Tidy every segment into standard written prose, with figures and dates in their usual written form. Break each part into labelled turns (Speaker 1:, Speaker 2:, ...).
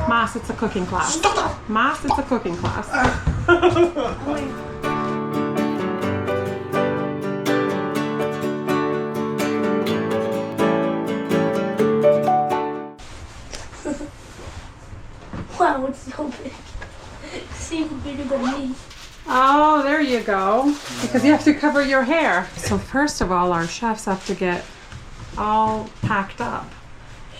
Speaker 1: Mas, it's a cooking class. Mas, it's a cooking class.
Speaker 2: Wow, it's so big. It's even bigger than me.
Speaker 1: Oh, there you go. Because you have to cover your hair. So first of all, our chefs have to get all packed up.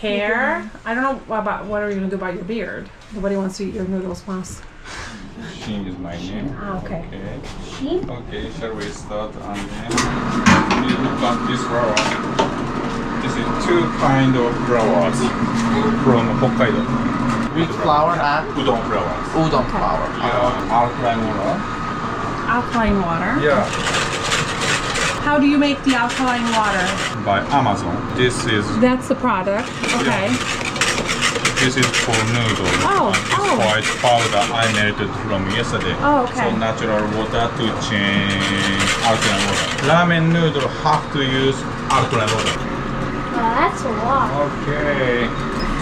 Speaker 1: Hair. I don't know about what are you gonna do about your beard. Nobody wants to eat your noodles, Mas.
Speaker 3: Sheen is my name.
Speaker 1: Ah, okay.
Speaker 3: Okay, shall we start? And then we look at this flower. This is two kind of flowers from Hokkaido.
Speaker 4: Which flour and?
Speaker 3: Udon flowers.
Speaker 4: Udon flour.
Speaker 3: Alkaline water.
Speaker 1: Alkaline water.
Speaker 3: Yeah.
Speaker 1: How do you make the alkaline water?
Speaker 3: By Amazon. This is
Speaker 1: That's the product. Okay.
Speaker 3: this is for noodles.
Speaker 1: Oh,
Speaker 3: And this
Speaker 1: oh.
Speaker 3: white powder I melted from yesterday.
Speaker 1: Oh, okay.
Speaker 3: So natural water to change alkaline water. Ramen noodle have to use alkaline water.
Speaker 2: That's a lot.
Speaker 3: Okay.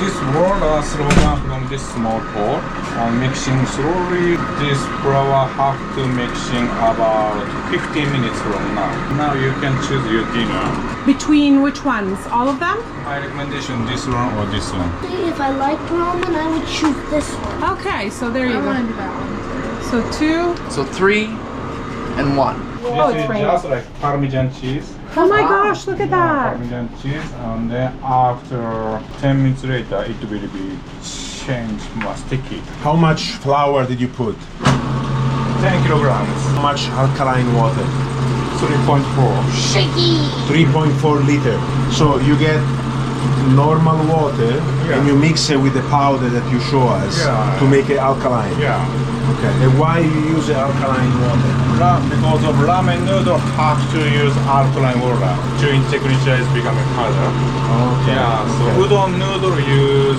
Speaker 3: This water slow down from this small pot and mixing slowly. This flour have to mixing about 15 minutes from now. Now you can choose your dinner.
Speaker 1: Between which ones? All of them?
Speaker 3: My recommendation this one or this one.
Speaker 2: If I liked ramen, I would choose this one.
Speaker 1: Okay, so there you
Speaker 2: I
Speaker 1: go.
Speaker 2: want to do that one too.
Speaker 1: So 2.
Speaker 4: So 3 and 1.
Speaker 1: Oh,
Speaker 3: This
Speaker 1: it's
Speaker 3: is
Speaker 1: raining.
Speaker 3: just like Parmesan cheese.
Speaker 1: Oh my gosh, look at that.
Speaker 3: Parmesan cheese, and then after 10 minutes later, it will be changed more sticky.
Speaker 5: How much flour did you put?
Speaker 3: 10 kilograms,
Speaker 5: How much alkaline water?
Speaker 3: 3.4.
Speaker 2: Shaky.
Speaker 5: 3.4 liter. So you get normal water and you mix it with the powder that you show us to make it alkaline.
Speaker 3: Yeah.
Speaker 5: Okay. And why you use the alkaline water?
Speaker 3: Because of ramen noodle have to use alkaline water. Chewing temperature is becoming harder.
Speaker 5: Okay.
Speaker 3: Yeah, so udon noodle use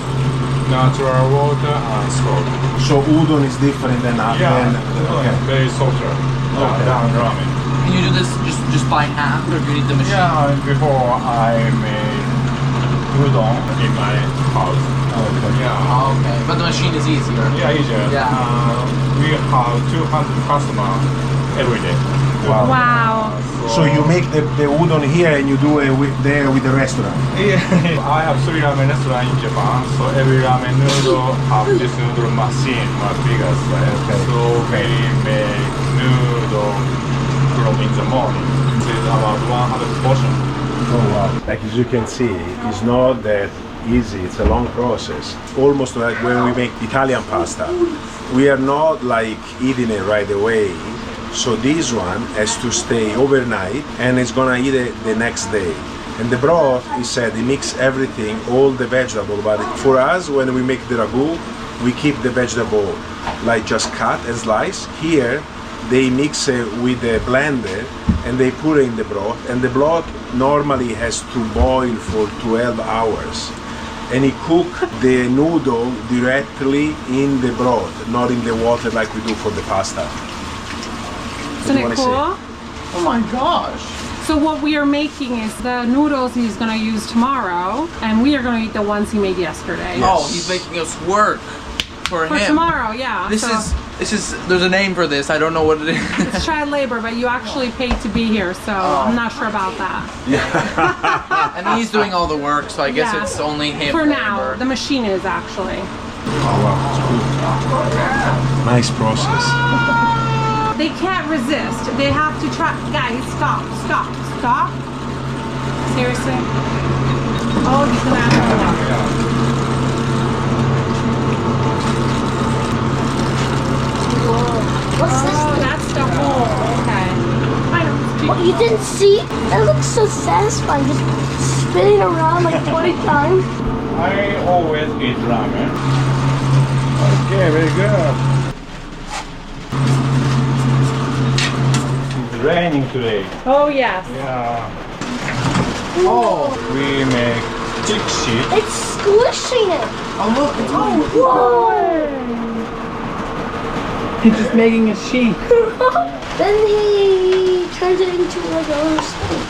Speaker 3: natural water and salt.
Speaker 5: So udon is different than
Speaker 3: Yeah,
Speaker 5: okay.
Speaker 3: very softer than ramen.
Speaker 4: Can you do this just by hand, or do you need the machine?
Speaker 3: Yeah, before I made udon in my house.
Speaker 5: Okay.
Speaker 3: Yeah.
Speaker 4: Okay, but the machine is easier.
Speaker 3: Yeah, easier.
Speaker 4: Yeah.
Speaker 3: We have 200 customers every day.
Speaker 5: Wow.
Speaker 1: Wow.
Speaker 5: So you make the udon here and you do it there with the restaurant.
Speaker 3: Yeah, I have 3 ramen restaurants in Japan, so every ramen noodle have this noodle machine, much bigger size. So we make noodle from in the morning. This is about 100 portions.
Speaker 5: Oh wow. Like as you can see, it's not that easy, it's a long process. Almost like when we make Italian pasta. We are not like eating it right away. So this one has to stay overnight and it's gonna eat it the next day. And the broth, he said, he mix everything, all the vegetable, but for us, when we make the ragu, we keep the vegetable like just cut and slice. Here, they mix it with the blender and they put it in the broth, and the broth normally has to boil for 12 hours. And he cook the noodle directly in the broth, not in the water like we do for the pasta.
Speaker 1: Isn't
Speaker 5: you
Speaker 1: it
Speaker 5: wanna
Speaker 1: cool?
Speaker 4: Oh my gosh.
Speaker 1: So what we are making is the noodles he's gonna use tomorrow, and we are gonna eat the ones he made yesterday.
Speaker 4: Oh, he's making us work for
Speaker 1: For
Speaker 4: him.
Speaker 1: tomorrow, yeah.
Speaker 4: This
Speaker 1: so
Speaker 4: is there's a name for this. I don't know what it is.
Speaker 1: it's child labor, but you actually paid to be here, so I'm not sure about that.
Speaker 4: And he's doing all the work, so I guess
Speaker 1: Yeah.
Speaker 4: it's only him.
Speaker 1: For now,
Speaker 4: labor.
Speaker 1: the machine is actually.
Speaker 5: Oh wow, it's cool. Nice process.
Speaker 1: They can't resist. They have to try. Guys, stop, stop, stop. Seriously? Oh, he's gonna have to look.
Speaker 2: What's this?
Speaker 1: Oh, that's the hole. Okay. I know.
Speaker 2: What, you didn't see? That looks so satisfying. Just spinning around like 20 times.
Speaker 3: I always eat ramen. Okay, very good. It's raining today.
Speaker 1: Oh, yes.
Speaker 3: Yeah.
Speaker 4: Oh,
Speaker 3: We make jigsaw.
Speaker 2: It's squishing it.
Speaker 4: oh look, it's
Speaker 2: Whoa!
Speaker 4: He's just making a sheet.
Speaker 2: Then he turns it into like a little steak.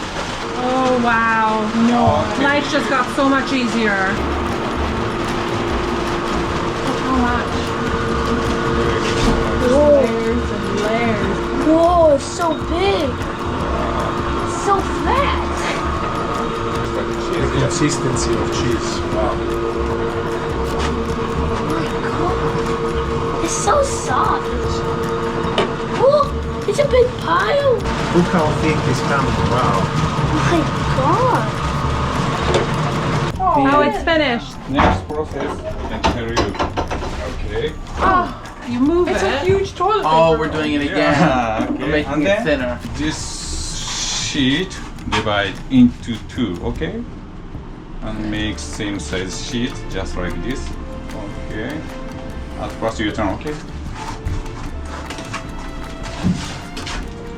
Speaker 1: Oh, wow. No. Life just got so much easier.
Speaker 5: consistency of cheese. Wow.
Speaker 2: It's so soft. Oh, it's a big pile.
Speaker 5: Look how thick it's coming. Wow.
Speaker 2: Oh my god.
Speaker 1: Oh, it's finished.
Speaker 3: Next process, I can tell you. Okay.
Speaker 1: Oh, you move
Speaker 6: It's
Speaker 1: it.
Speaker 6: a huge toilet paper.
Speaker 4: Oh, we're doing it again.
Speaker 3: Yeah,
Speaker 4: We're
Speaker 3: okay.
Speaker 4: making
Speaker 3: And
Speaker 4: it
Speaker 3: then
Speaker 4: thinner.
Speaker 3: this sheet divide into two, okay? And make same size sheet, just like this. Okay. At first you turn, okay?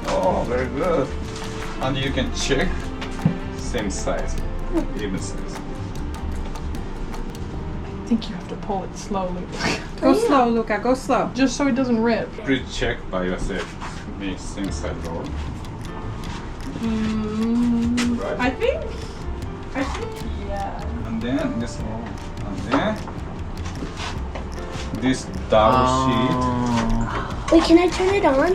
Speaker 3: Oh, very good. And you can check same size, even size.
Speaker 6: I think you have to pull it slowly.
Speaker 1: Go slow, Luca. Go slow.
Speaker 6: Just so it doesn't rip.
Speaker 3: Please check by yourself. Make same size roll. Right.
Speaker 6: I think, yeah.
Speaker 3: And then this one. And then this double sheet.
Speaker 2: Wait, can I turn it on?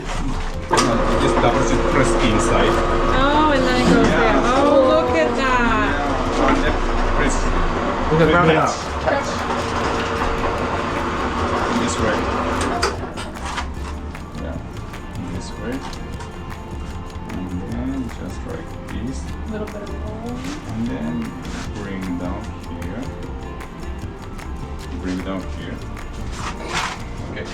Speaker 3: This double sheet press inside.
Speaker 1: Oh, and then it goes there. Oh, look at that.
Speaker 3: And then press
Speaker 4: Look at
Speaker 5: Bring it
Speaker 4: Ramen.
Speaker 5: up.
Speaker 3: this way. Yeah, this way. And then just like this.
Speaker 6: A little bit of roll.
Speaker 3: And then bring down here. Bring down here. Okay.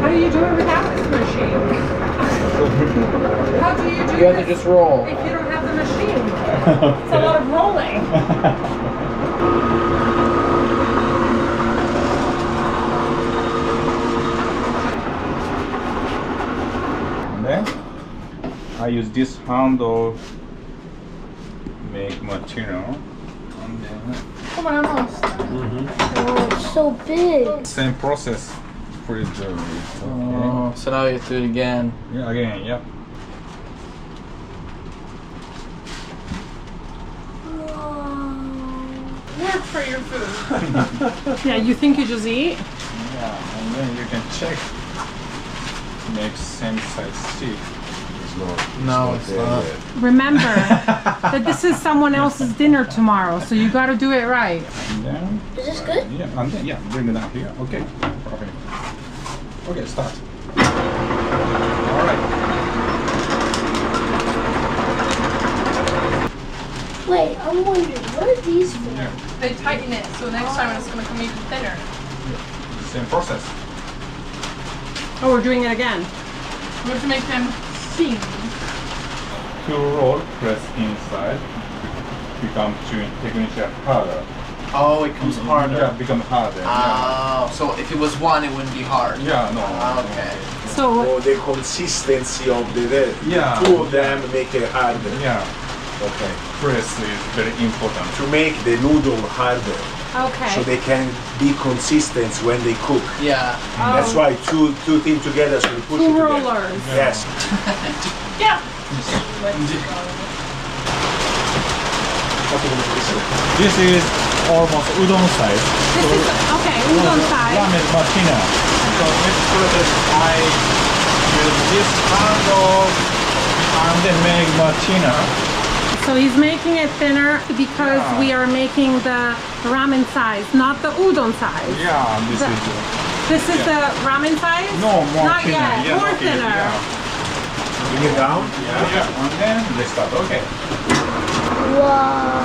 Speaker 1: How do you do it without this machine? How do you do
Speaker 4: You have to
Speaker 1: this
Speaker 4: just roll.
Speaker 1: if you don't have the machine? It's a lot of rolling.
Speaker 3: And then I use this handle make material. And then
Speaker 6: Come on, almost.
Speaker 2: Oh, it's so big.
Speaker 3: same process. Preserve it. Okay.
Speaker 4: Oh, so now you have to do it again.
Speaker 3: Yeah, again, yeah.
Speaker 6: Work for your food.
Speaker 1: Yeah, you think you just eat?
Speaker 3: Yeah, and then you can check. Make same size sheet.
Speaker 4: No, it's not.
Speaker 1: Remember that this is someone else's dinner tomorrow, so you got to do it right.
Speaker 3: And then
Speaker 2: Is this good?
Speaker 3: yeah, and then bring it down here. Okay, perfect. Okay, start. All right.
Speaker 2: Wait, I'm wondering, what are these for?
Speaker 3: Yeah,
Speaker 6: They tighten it, so next time it's going to come even thinner.
Speaker 3: same process.
Speaker 1: Oh, we're doing it again.
Speaker 6: We have to make them thin.
Speaker 3: To roll, press inside. Become technically harder.
Speaker 4: Oh, it comes harder.
Speaker 3: Yeah, become harder.
Speaker 4: Oh, so if it was one, it wouldn't be hard.
Speaker 3: Yeah, no.
Speaker 4: Okay.
Speaker 1: So
Speaker 5: Or the consistency of the
Speaker 3: Yeah.
Speaker 5: two of them make it harder.
Speaker 3: Yeah,
Speaker 5: Okay.
Speaker 3: press is very important.
Speaker 5: To make the noodle harder, so
Speaker 1: okay.
Speaker 5: they can be consistent when they cook.
Speaker 4: Yeah.
Speaker 5: That's why two things together, so you push
Speaker 1: Two
Speaker 5: it together.
Speaker 1: rollers.
Speaker 5: Yes.
Speaker 6: Yeah.
Speaker 3: This is almost udon size.
Speaker 1: This is okay. Udon size.
Speaker 3: Ramen machine. So next process I use this handle and then make machine.
Speaker 1: So he's making it thinner because
Speaker 3: Yeah.
Speaker 1: we are making the ramen size, not the udon size.
Speaker 3: Yeah, this
Speaker 1: The-
Speaker 3: is
Speaker 1: This is the ramen size?
Speaker 3: no more
Speaker 1: Not
Speaker 3: thinner.
Speaker 1: yet.
Speaker 3: Yeah,
Speaker 1: More
Speaker 3: okay,
Speaker 1: thinner.
Speaker 3: Yeah.
Speaker 5: Bring it down.
Speaker 3: Yeah, and then let's start. Okay.
Speaker 2: Wow.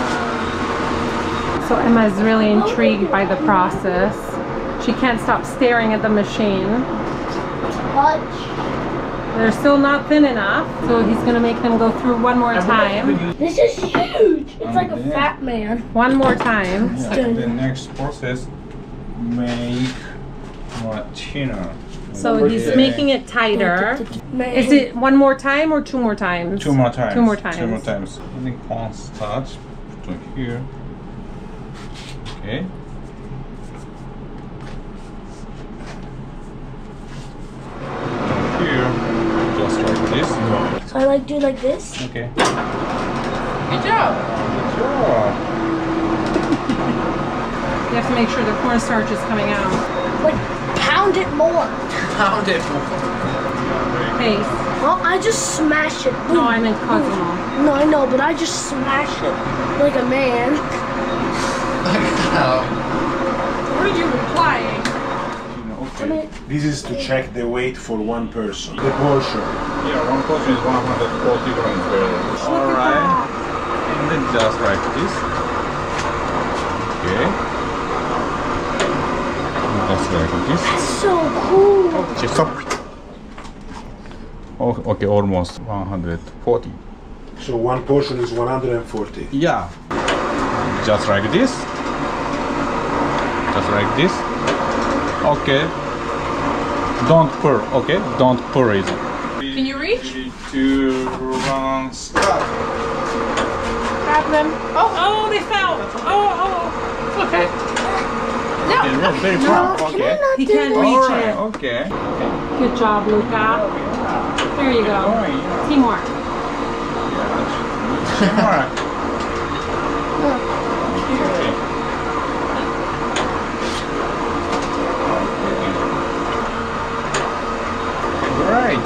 Speaker 1: So Emma is really intrigued by the process. She can't stop staring at the machine.
Speaker 2: Touch.
Speaker 3: They're
Speaker 1: still not thin enough, so he's gonna make them go through one more time.
Speaker 2: This is huge. It's like a fat man.
Speaker 1: One more time.
Speaker 3: Yeah, the next process, make more thinner.
Speaker 1: So he's making it tighter.
Speaker 2: Man.
Speaker 1: Is it one more time or two more times?
Speaker 3: Two more times.
Speaker 1: Two more times.
Speaker 3: Two more times. I think cornstarch. Put it here. Okay. Here, just like this.
Speaker 2: So I like do like this.
Speaker 3: Okay.
Speaker 6: Good job.
Speaker 3: Good job.
Speaker 1: You have to make sure the cornstarch is coming out.
Speaker 2: Like pound it more.
Speaker 4: Pound it.
Speaker 1: Face.
Speaker 2: Well, I just smash it.
Speaker 1: No, I meant Cosimo.
Speaker 2: No, I know, but I just smash it like a man.
Speaker 4: Oh.
Speaker 6: What are you implying?
Speaker 5: Okay. This is to check the weight for one person. The portion.
Speaker 3: Yeah, one portion is 140 grams. Alright. And then just like this. Okay. Just like this.
Speaker 2: That's so cool.
Speaker 3: Stop. Oh, okay, almost 140.
Speaker 5: So one portion is 140.
Speaker 3: Yeah. Just like this. Just like this. Okay. Don't pour, okay? Don't pour it.
Speaker 6: Can you reach?
Speaker 3: 3, 2, 1, start.
Speaker 6: Grab them.
Speaker 1: Oh, they fell. Oh.
Speaker 6: Okay.
Speaker 3: Okay, that's very far. Okay.
Speaker 1: He can't reach
Speaker 3: Alright,
Speaker 1: it.
Speaker 3: okay.
Speaker 1: Good job, Luca. There you go. Teamwork.
Speaker 3: Alright. Right.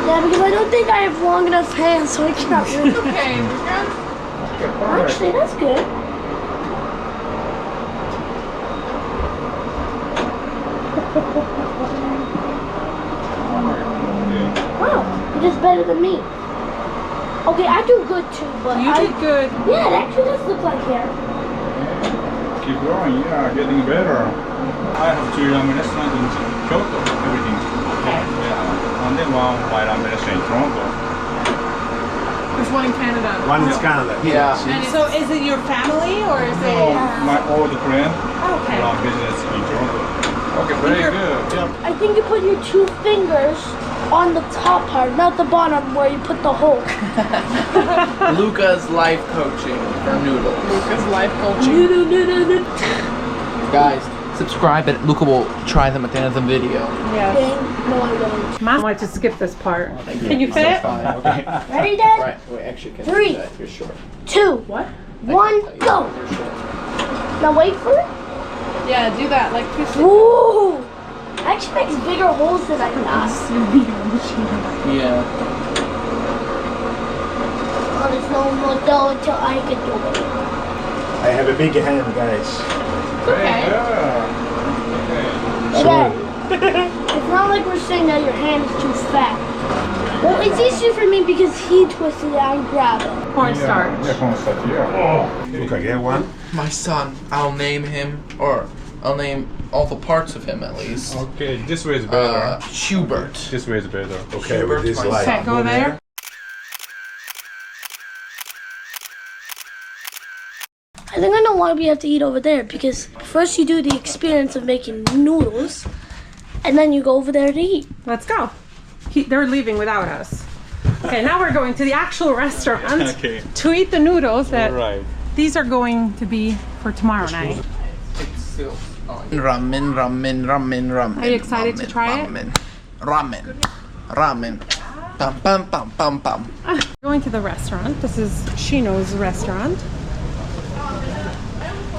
Speaker 2: Yeah, because I don't think I have long enough hands, so I cannot really.
Speaker 6: Okay, Luca.
Speaker 2: Actually, that's good. Wow, you did better than me. Okay, I do good too, but
Speaker 1: You did good.
Speaker 2: Yeah, it actually does look like hair.
Speaker 3: Keep going, yeah, getting better. I have 2 ramen restaurants in Kyoto, everything.
Speaker 1: Okay.
Speaker 3: Yeah, and then one ramen restaurant in Toronto.
Speaker 6: There's one in Canada.
Speaker 5: One is Canada.
Speaker 4: Yeah.
Speaker 5: See?
Speaker 6: And it's
Speaker 1: So is it your family or is
Speaker 3: Oh,
Speaker 1: it?
Speaker 3: my old friend
Speaker 1: Okay.
Speaker 3: run business in Toronto. Okay, very good. Yeah.
Speaker 2: I think you put your 2 fingers on the top part, not the bottom where you put the hole.
Speaker 4: Luca's life coaching for noodles.
Speaker 6: Luca's life coaching.
Speaker 2: No.
Speaker 4: Guys, subscribe and Luca will try them at the end of the video.
Speaker 1: Yes.
Speaker 2: No, I don't.
Speaker 1: Mom wanted to skip this part. Can you fit it?
Speaker 4: Okay.
Speaker 2: Ready, Dad?
Speaker 4: Right, wait, actually, can
Speaker 2: 3,
Speaker 4: do that if you're short.
Speaker 2: 2,
Speaker 6: What?
Speaker 2: 1, go.
Speaker 4: You're short.
Speaker 2: Now wait for it.
Speaker 6: Yeah, do that. Like twist it.
Speaker 2: Ooh, actually makes bigger holes than I thought.
Speaker 4: Yeah.
Speaker 2: Oh, there's no more dough until I can do it.
Speaker 5: I have a big hand, guys.
Speaker 3: Very
Speaker 6: Okay.
Speaker 3: good.
Speaker 2: Dad, it's not like we're saying that your hand is too fat. Well, it's easier for me because he twisted it and grabbed it.
Speaker 1: Cornstarch.
Speaker 3: Yeah, cornstarch, yeah.
Speaker 5: Look, I get one.
Speaker 4: My son, I'll name him, or I'll name all the parts of him at least.
Speaker 3: Okay, this way is better.
Speaker 4: Schubert.
Speaker 3: This way is better.
Speaker 5: Okay, with this
Speaker 4: my
Speaker 5: light.
Speaker 1: Okay, go there.
Speaker 2: I think I know why we have to eat over there because first you do the experience of making noodles and then you go over there to eat.
Speaker 1: Let's go. They're leaving without us. Okay, now we're going to the actual restaurant
Speaker 3: Okay.
Speaker 1: to eat the noodles that
Speaker 3: Right.
Speaker 1: these are going to be for tomorrow night.
Speaker 4: Ramen.
Speaker 1: Are you excited to try it?
Speaker 4: Ramen. Bam, bam, bam, bam, bam.
Speaker 1: Going to the restaurant. This is Shino's restaurant.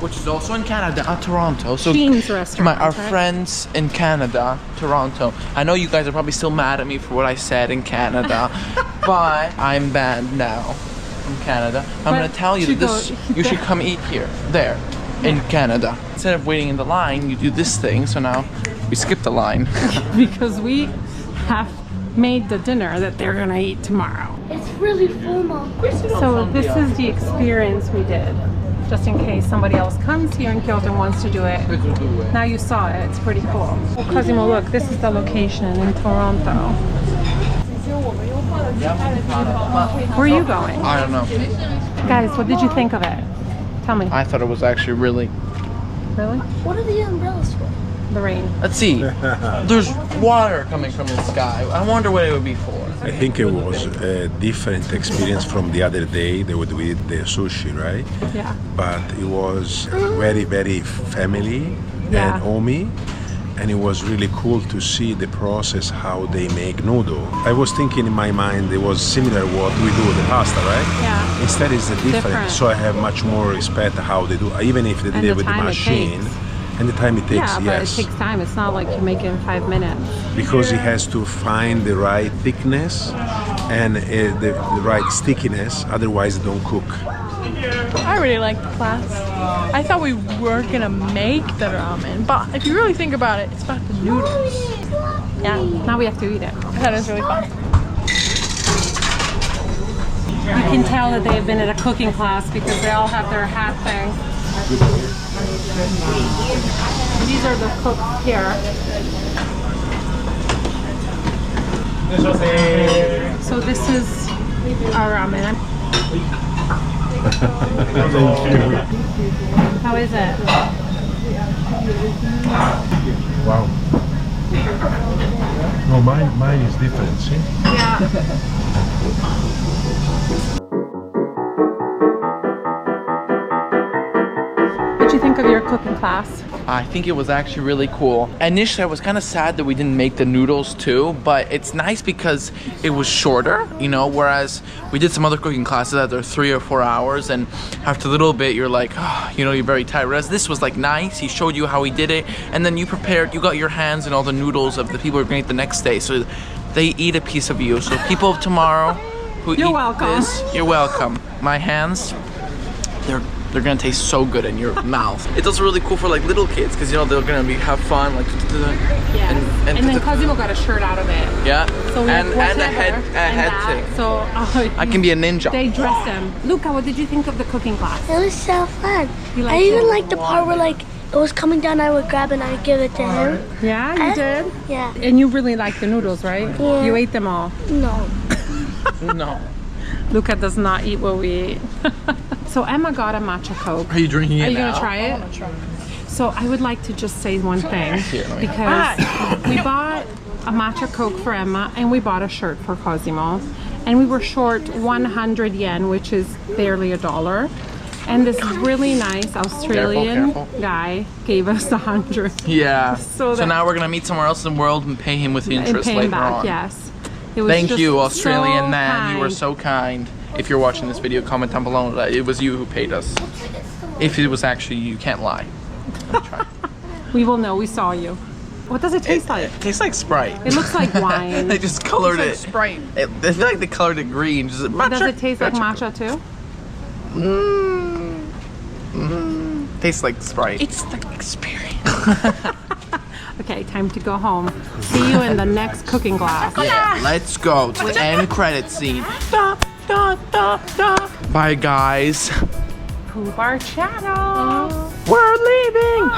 Speaker 4: Which is also in Canada, Toronto. So
Speaker 1: Sheen's restaurant.
Speaker 4: our
Speaker 1: right?
Speaker 4: friends in Canada, Toronto. I know you guys are probably still mad at me for what I said in Canada, but I'm banned now from Canada. I'm
Speaker 1: But
Speaker 4: gonna tell you
Speaker 1: to
Speaker 4: that this
Speaker 1: go
Speaker 4: you should
Speaker 1: there.
Speaker 4: come eat here, there, in Canada. Instead of waiting in the line, you do this thing. So now we skip the line.
Speaker 1: Because we have made the dinner that they're gonna eat tomorrow.
Speaker 2: It's really full, Mom.
Speaker 1: So this is the experience we did. Just in case somebody else comes here in Kyoto and wants to do it. Now you saw it, it's pretty cool. Well, Cosimo, look, this is the location in Toronto. Where are you going?
Speaker 4: I don't know.
Speaker 1: Guys, what did you think of it? Tell me.
Speaker 4: I thought it was actually really.
Speaker 1: Really?
Speaker 2: What are the umbrellas for?
Speaker 1: The rain.
Speaker 4: Let's see. There's water coming from the sky. I wonder what it would be for.
Speaker 5: I think it was a different experience from the other day. They would eat the sushi, right?
Speaker 1: Yeah.
Speaker 5: But it was very, very family
Speaker 1: Yeah.
Speaker 5: and homey. And it was really cool to see the process, how they make noodle. I was thinking in my mind it was similar what we do with the pasta, right?
Speaker 1: Yeah.
Speaker 5: Instead it's different.
Speaker 1: Different.
Speaker 5: So I have much more respect how they do, even if they
Speaker 1: And
Speaker 5: did it
Speaker 1: the
Speaker 5: with the
Speaker 1: time it
Speaker 5: machine.
Speaker 1: takes.
Speaker 5: And the time it takes,
Speaker 1: Yeah, but
Speaker 5: yes.
Speaker 1: it takes time. It's not like you make it in 5 minutes.
Speaker 5: Because he has to find the right thickness and the right stickiness, otherwise it don't cook.
Speaker 6: I really like the class. I thought we were gonna make the ramen, but if you really think about it, it's about the noodles.
Speaker 1: Yeah. Now we have to eat it.
Speaker 6: I thought it was really fun.
Speaker 1: You can tell that they've been at a cooking class because they all have their hat thing. These are the cooks here. So this is our ramen. How is it?
Speaker 7: Wow. No, mine is different, see?
Speaker 1: Yeah. What'd you think of your cooking class?
Speaker 4: I think it was actually really cool. Initially, I was kind of sad that we didn't make the noodles too, but it's nice because it was shorter, you know, whereas we did some other cooking classes that are 3 or 4 hours, and after a little bit, you're like, oh, you know, you're very tired. Whereas this was like nice. He showed you how he did it, and then you got your hands in all the noodles of the people who are going to eat the next day. So they eat a piece of you. So people of tomorrow who
Speaker 1: You're
Speaker 4: eat
Speaker 1: welcome.
Speaker 4: this, you're welcome. My hands, they're gonna taste so good in your mouth. It's also really cool for like little kids because you know they're gonna have fun like.
Speaker 1: Yeah. And then Cosimo got a shirt out of it.
Speaker 4: Yeah.
Speaker 1: So we
Speaker 4: and
Speaker 1: whatever,
Speaker 4: a head
Speaker 1: that.
Speaker 4: thing.
Speaker 1: So
Speaker 4: I can be a ninja.
Speaker 1: They dressed him. Luca, what did you think of the cooking class?
Speaker 2: It was so fun.
Speaker 1: You
Speaker 2: I
Speaker 1: liked
Speaker 2: even
Speaker 1: it?
Speaker 2: liked the part where like it was coming down, I would grab it and I would give it to him.
Speaker 1: Yeah, you did.
Speaker 2: Yeah.
Speaker 1: And you really like the noodles, right?
Speaker 2: Yeah.
Speaker 1: You ate them all.
Speaker 2: No.
Speaker 4: No.
Speaker 1: Luca does not eat what we eat. So Emma got a matcha Coke.
Speaker 4: Are you drinking it
Speaker 1: Are you
Speaker 4: now?
Speaker 1: gonna try it? So I would like to just say one thing
Speaker 4: Here, let me-
Speaker 1: because we bought a matcha Coke for Emma and we bought a shirt for Cosimo, and we were short 100 yen, which is barely $1. And this really nice Australian
Speaker 4: Careful.
Speaker 1: guy gave us 100.
Speaker 4: Yeah.
Speaker 1: So
Speaker 4: So
Speaker 1: that-
Speaker 4: now we're gonna meet somewhere else in the world and pay him with
Speaker 1: And
Speaker 4: interest
Speaker 1: pay him
Speaker 4: later
Speaker 1: back,
Speaker 4: on.
Speaker 1: yes. It was
Speaker 4: Thank
Speaker 1: just
Speaker 4: you, Australian
Speaker 1: so
Speaker 4: man. You were
Speaker 1: kind.
Speaker 4: so kind. If you're watching this video, comment down below that it was you who paid us. If it was actually you, can't lie. Let me try.
Speaker 1: We will know. We saw you. What does it taste like?
Speaker 4: It tastes like Sprite.
Speaker 1: It looks like wine.
Speaker 4: They just colored it.
Speaker 6: Sprite.
Speaker 4: I feel like they colored it green. Just
Speaker 1: Does it taste like matcha too?
Speaker 4: Tastes like Sprite.
Speaker 6: It's the experience.
Speaker 1: Okay, time to go home. See you in the next cooking class.
Speaker 4: Yeah, let's go to the end credit scene. Bye, guys.
Speaker 1: Poop our channel.
Speaker 4: We're leaving.